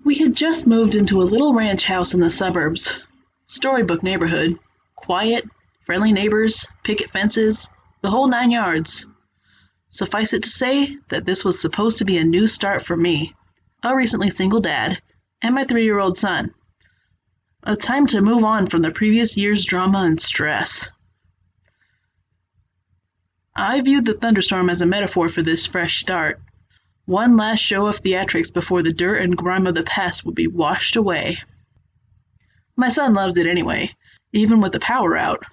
We had just moved into a little ranch house in the suburbs. Storybook neighborhood. Quiet, friendly neighbors, picket fences, the whole 9 yards. Suffice it to say that this was supposed to be a new start for me, a recently single dad, and my 3-year-old son. A time to move on from the previous year's drama and stress. I viewed the thunderstorm as a metaphor for this fresh start. One last show of theatrics before the dirt and grime of the past would be washed away. My son loved it anyway, even with the power out.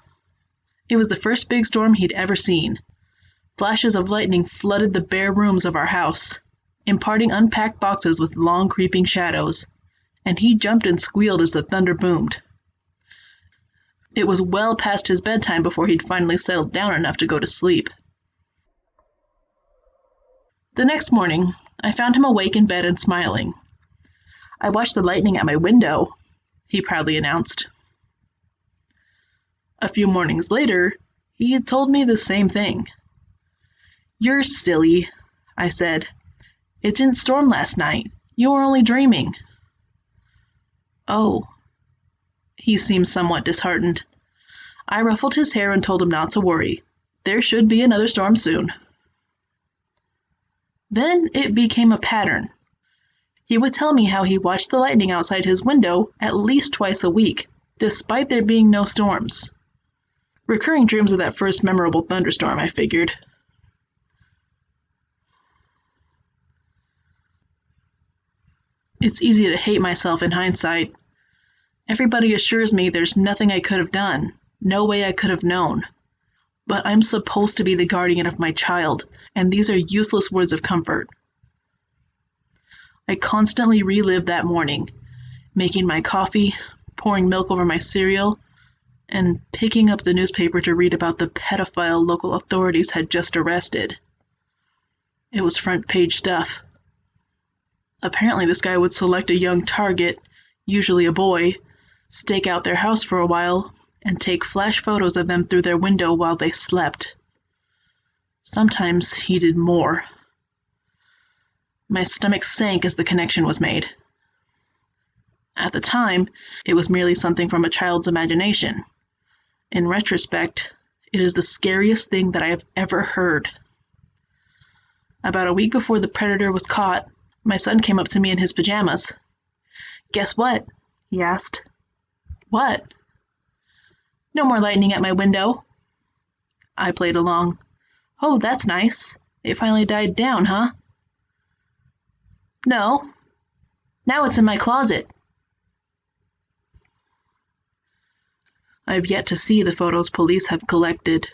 It was the first big storm he'd ever seen. Flashes of lightning flooded the bare rooms of our house, imparting unpacked boxes with long creeping shadows, and he jumped and squealed as the thunder boomed. It was well past his bedtime before he'd finally settled down enough to go to sleep. The next morning, I found him awake in bed and smiling. "I watched the lightning at my window," he proudly announced. A few mornings later, he had told me the same thing. "You're silly," I said. "It didn't storm last night. You were only dreaming." "Oh." He seemed somewhat disheartened. I ruffled his hair and told him not to worry. There should be another storm soon. Then it became a pattern. He would tell me how he watched the lightning outside his window at least twice a week, despite there being no storms. Recurring dreams of that first memorable thunderstorm, I figured. It's easy to hate myself in hindsight. Everybody assures me there's nothing I could have done, no way I could have known. But I'm supposed to be the guardian of my child, and these are useless words of comfort. I constantly relived that morning, making my coffee, pouring milk over my cereal, and picking up the newspaper to read about the pedophile local authorities had just arrested. It was front page stuff. Apparently this guy would select a young target, usually a boy, stake out their house for a while, and take flash photos of them through their window while they slept. Sometimes he did more. My stomach sank as the connection was made. At the time, it was merely something from a child's imagination. In retrospect, it is the scariest thing that I have ever heard. About a week before the predator was caught, my son came up to me in his pajamas. "Guess what?" he asked. "What?" "No more lightning at my window." I played along. "Oh, that's nice. It finally died down, huh?" "No. Now it's in my closet." I've yet to see the photos police have collected.